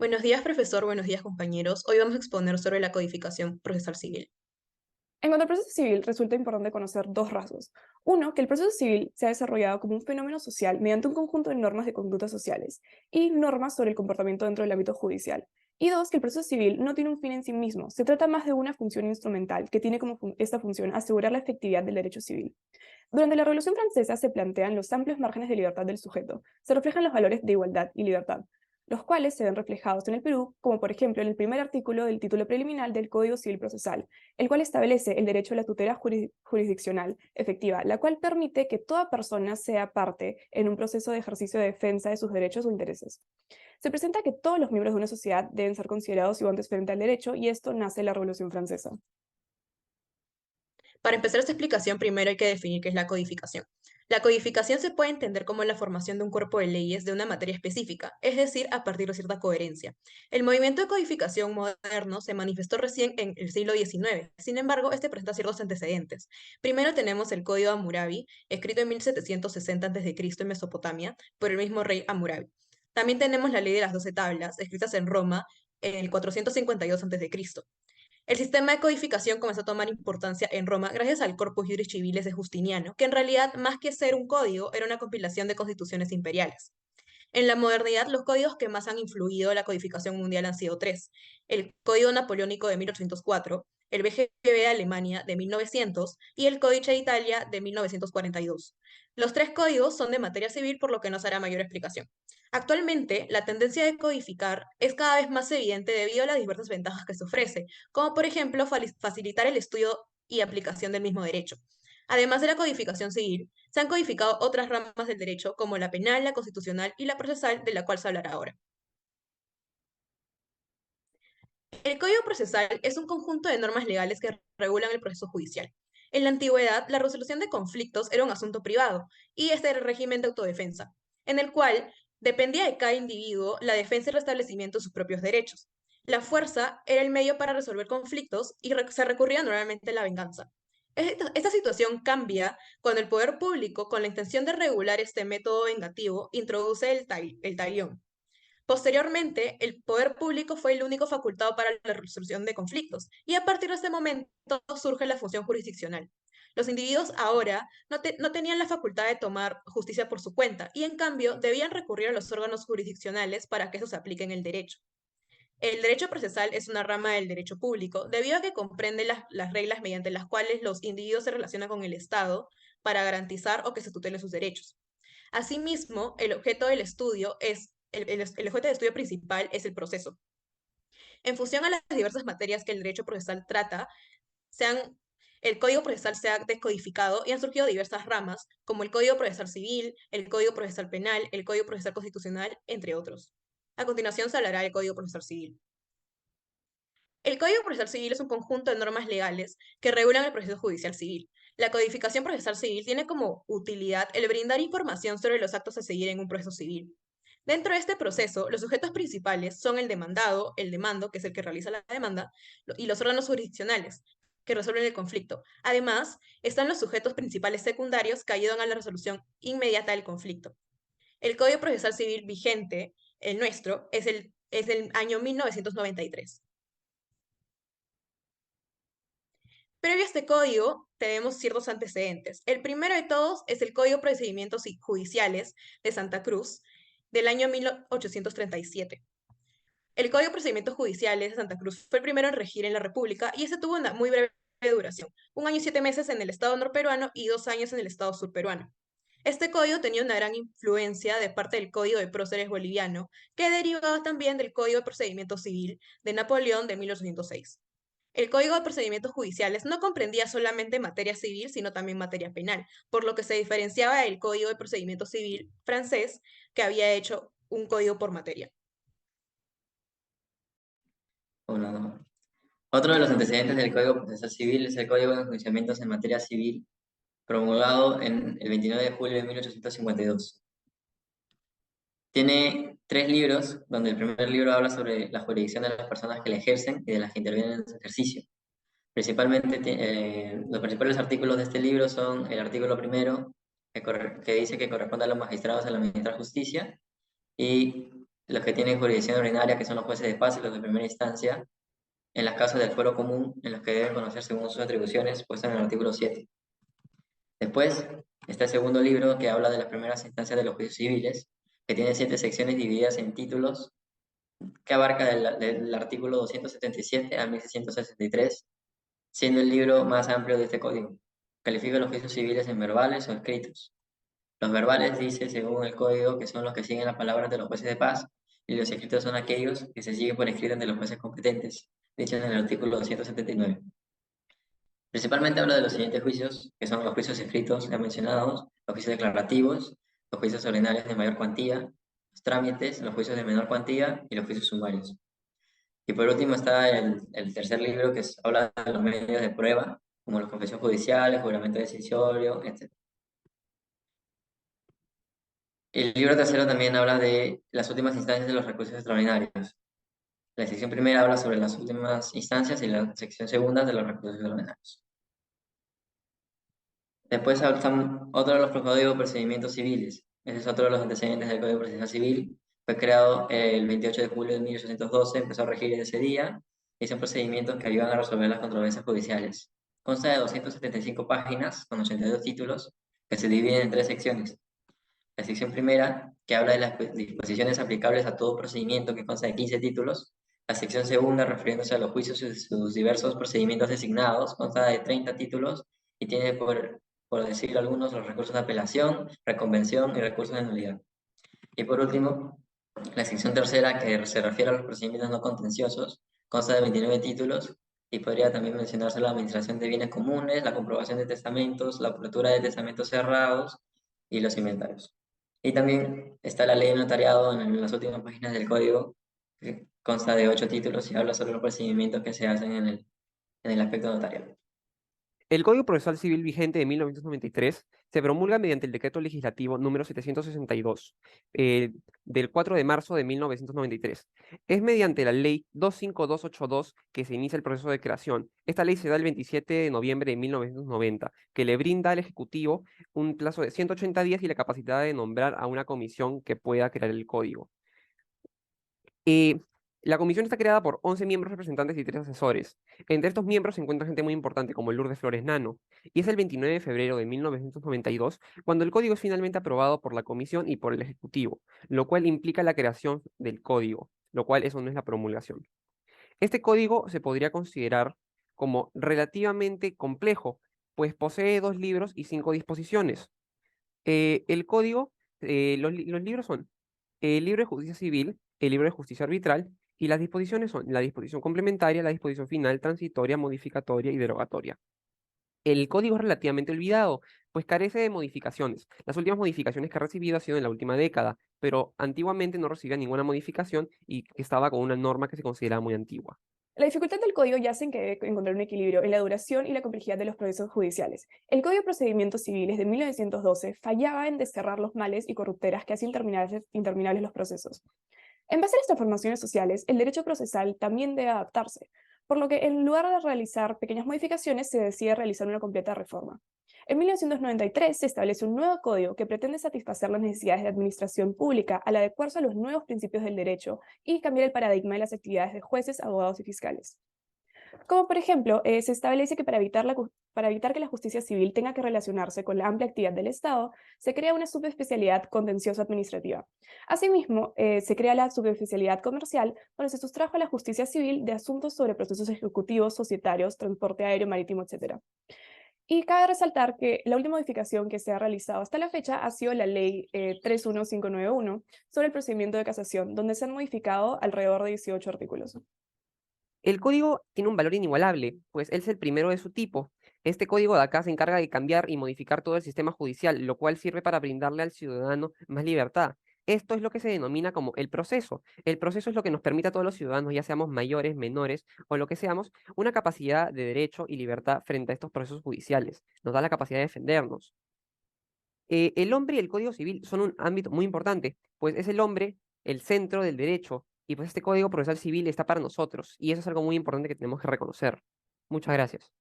Buenos días, profesor. Buenos días, compañeros. Hoy vamos a exponer sobre la codificación procesal civil. En cuanto al proceso civil, resulta importante conocer dos rasgos. Uno, que el proceso civil se ha desarrollado como un fenómeno social mediante un conjunto de normas de conductas sociales y normas sobre el comportamiento dentro del ámbito judicial. Y dos, que el proceso civil no tiene un fin en sí mismo, se trata más de una función instrumental que tiene como esta función asegurar la efectividad del derecho civil. Durante la Revolución Francesa se plantean los amplios márgenes de libertad del sujeto, se reflejan los valores de igualdad y libertad, los cuales se ven reflejados en el Perú, como por ejemplo en el primer artículo del título preliminar del Código Civil Procesal, el cual establece el derecho a la tutela jurisdiccional efectiva, la cual permite que toda persona sea parte en un proceso de ejercicio de defensa de sus derechos o intereses. Se presenta que todos los miembros de una sociedad deben ser considerados iguales frente al derecho, y esto nace en la Revolución Francesa. Para empezar esta explicación, primero hay que definir qué es la codificación. La codificación se puede entender como la formación de un cuerpo de leyes de una materia específica, es decir, a partir de cierta coherencia. El movimiento de codificación moderno se manifestó recién en el siglo XIX. Sin embargo, este presenta ciertos antecedentes. Primero tenemos el Código Hammurabi, escrito en 1760 a.C. en Mesopotamia por el mismo rey Hammurabi. También tenemos la Ley de las 12 Tablas, escritas en Roma en el 452 a.C. El sistema de codificación comenzó a tomar importancia en Roma gracias al Corpus Juris Civilis de Justiniano, que en realidad, más que ser un código, era una compilación de constituciones imperiales. En la modernidad, los códigos que más han influido en la codificación mundial han sido tres: el Código Napoleónico de 1804, el BGB de Alemania de 1900 y el Códice de Italia de 1942. Los tres códigos son de materia civil, por lo que no se hará mayor explicación. Actualmente, la tendencia de codificar es cada vez más evidente debido a las diversas ventajas que se ofrece, como por ejemplo facilitar el estudio y aplicación del mismo derecho. Además de la codificación civil, se han codificado otras ramas del derecho, como la penal, la constitucional y la procesal, de la cual se hablará ahora. El Código Procesal es un conjunto de normas legales que regulan el proceso judicial. En la antigüedad, la resolución de conflictos era un asunto privado, y este era el régimen de autodefensa, en el cual dependía de cada individuo la defensa y restablecimiento de sus propios derechos. La fuerza era el medio para resolver conflictos y se recurría normalmente a la venganza. Esta situación cambia cuando el poder público, con la intención de regular este método vengativo, introduce el talión. Posteriormente, el poder público fue el único facultado para la resolución de conflictos, y a partir de este momento surge la función jurisdiccional. Los individuos ahora no tenían la facultad de tomar justicia por su cuenta, y en cambio debían recurrir a los órganos jurisdiccionales para que eso se aplique en el derecho. El derecho procesal es una rama del derecho público, debido a que comprende las reglas mediante las cuales los individuos se relacionan con el Estado para garantizar o que se tutelen sus derechos. Asimismo, el objeto del estudio es, el objeto de estudio principal es el proceso. En función a las diversas materias que el derecho procesal trata, se han- el Código Procesal se ha descodificado y han surgido diversas ramas, como el Código Procesal Civil, el Código Procesal Penal, el Código Procesal Constitucional, entre otros. A continuación se hablará del Código Procesal Civil. El Código Procesal Civil es un conjunto de normas legales que regulan el proceso judicial civil. La codificación procesal civil tiene como utilidad el brindar información sobre los actos a seguir en un proceso civil. Dentro de este proceso, los sujetos principales son el demandado, el demando, que es el que realiza la demanda, y los órganos jurisdiccionales, que resuelven el conflicto. Además, están los sujetos principales secundarios que ayudan a la resolución inmediata del conflicto. El Código Procesal Civil vigente, el nuestro, es del año 1993. Previo a este código, tenemos ciertos antecedentes. El primero de todos es el Código de Procedimientos Judiciales de Santa Cruz, del año 1837. El Código de Procedimientos Judiciales de Santa Cruz fue el primero en regir en la República, y este tuvo una muy breve duración: 1 año y 7 meses en el Estado norperuano y 2 años en el Estado surperuano. Este código tenía una gran influencia de parte del Código de Próceres boliviano, que derivaba también del Código de Procedimiento Civil de Napoleón de 1806. El Código de Procedimientos Judiciales no comprendía solamente materia civil, sino también materia penal, por lo que se diferenciaba del Código de Procedimiento Civil francés, que había hecho un código por materia. Uno, no. Otro de los antecedentes del Código Procesal Civil es el Código de Enjuiciamientos en Materia Civil, promulgado en el 29 de julio de 1852. Tiene 3 libros, donde el primer libro habla sobre la jurisdicción de las personas que la ejercen y de las que intervienen en su ejercicio. Principalmente, los principales artículos de este libro son el artículo primero, que dice que corresponde a los magistrados a la administrar justicia, y los que tienen jurisdicción ordinaria, que son los jueces de paz y los de primera instancia, en las causas del fuero común, en los que deben conocer según sus atribuciones, puestas en el artículo 7. Después está el segundo libro, que habla de las primeras instancias de los juicios civiles, que tiene 7 secciones divididas en títulos, que abarca del artículo 277 al 1663, siendo el libro más amplio de este código. Califica los juicios civiles en verbales o escritos. Los verbales dice, según el código, que son los que siguen las palabras de los jueces de paz, y los escritos son aquellos que se siguen por escrito de los jueces competentes, dicho en el artículo 279. Principalmente habla de los siguientes juicios, que son los juicios escritos ya mencionados, los juicios declarativos, los juicios ordinarios de mayor cuantía, los trámites, los juicios de menor cuantía y los juicios sumarios. Y por último está el tercer libro, que habla de los medios de prueba, como los confesiones judiciales, juramento decisorio, etc. El libro tercero también habla de las últimas instancias de los recursos extraordinarios. La sección primera habla sobre las últimas instancias y la sección segunda de los recursos extraordinarios. Después están otro de los códigos de procedimientos civiles. Ese es otro de los antecedentes del Código Procesal Civil. Fue creado el 28 de julio de 1812, empezó a regir en ese día, y son procedimientos que ayudan a resolver las controversias judiciales. Consta de 275 páginas con 82 títulos que se dividen en 3 secciones. La sección primera, que habla de las disposiciones aplicables a todo procedimiento, que consta de 15 títulos. La sección segunda, refiriéndose a los juicios y sus diversos procedimientos designados, consta de 30 títulos y tiene, por decir algunos, los recursos de apelación, reconvención y recursos de nulidad. Y por último, la sección tercera, que se refiere a los procedimientos no contenciosos, consta de 29 títulos y podría también mencionarse la administración de bienes comunes, la comprobación de testamentos, la apertura de testamentos cerrados y los inventarios. Y también está la ley de notariado en las últimas páginas del código, que consta de 8 títulos y habla sobre los procedimientos que se hacen en el aspecto notarial. El Código Procesal Civil vigente de 1993 se promulga mediante el Decreto Legislativo número 762 del 4 de marzo de 1993. Es mediante la Ley 25282 que se inicia el proceso de creación. Esta ley se da el 27 de noviembre de 1990, que le brinda al Ejecutivo un plazo de 180 días y la capacidad de nombrar a una comisión que pueda crear el código. La comisión está creada por 11 miembros representantes y 3 asesores. Entre estos miembros se encuentra gente muy importante como Lourdes Flores Nano, y es el 29 de febrero de 1992 cuando el código es finalmente aprobado por la comisión y por el Ejecutivo, lo cual implica la creación del código, lo cual eso no es la promulgación. Este código se podría considerar como relativamente complejo, pues posee 2 libros y 5 disposiciones. El código, los libros son el libro de justicia civil, el libro de justicia arbitral, y las disposiciones son la disposición complementaria, la disposición final, transitoria, modificatoria y derogatoria. El código es relativamente olvidado, pues carece de modificaciones. Las últimas modificaciones que ha recibido han sido en la última década, pero antiguamente no recibía ninguna modificación y estaba con una norma que se consideraba muy antigua. La dificultad del código yace en que debe encontrar un equilibrio en la duración y la complejidad de los procesos judiciales. El Código de Procedimientos Civiles de 1912 fallaba en desterrar los males y corruptelas que hacían interminables los procesos. En base a las transformaciones sociales, el derecho procesal también debe adaptarse, por lo que en lugar de realizar pequeñas modificaciones, se decide realizar una completa reforma. En 1993 se establece un nuevo código que pretende satisfacer las necesidades de administración pública al adecuarse a los nuevos principios del derecho y cambiar el paradigma de las actividades de jueces, abogados y fiscales. Como por ejemplo, se establece que para evitar que la justicia civil tenga que relacionarse con la amplia actividad del Estado, se crea una subespecialidad contencioso-administrativa. Asimismo, se crea la subespecialidad comercial, donde se sustrajo a la justicia civil de asuntos sobre procesos ejecutivos, societarios, transporte aéreo, marítimo, etc. Y cabe resaltar que la última modificación que se ha realizado hasta la fecha ha sido la Ley 31591 sobre el procedimiento de casación, donde se han modificado alrededor de 18 artículos. El código tiene un valor inigualable, pues él es el primero de su tipo. Este código de acá se encarga de cambiar y modificar todo el sistema judicial, lo cual sirve para brindarle al ciudadano más libertad. Esto es lo que se denomina como el proceso. El proceso es lo que nos permite a todos los ciudadanos, ya seamos mayores, menores o lo que seamos, una capacidad de derecho y libertad frente a estos procesos judiciales. Nos da la capacidad de defendernos. El hombre y el Código Civil son un ámbito muy importante, pues es el hombre el centro del derecho y pues este Código Procesal Civil está para nosotros y eso es algo muy importante que tenemos que reconocer. Muchas gracias.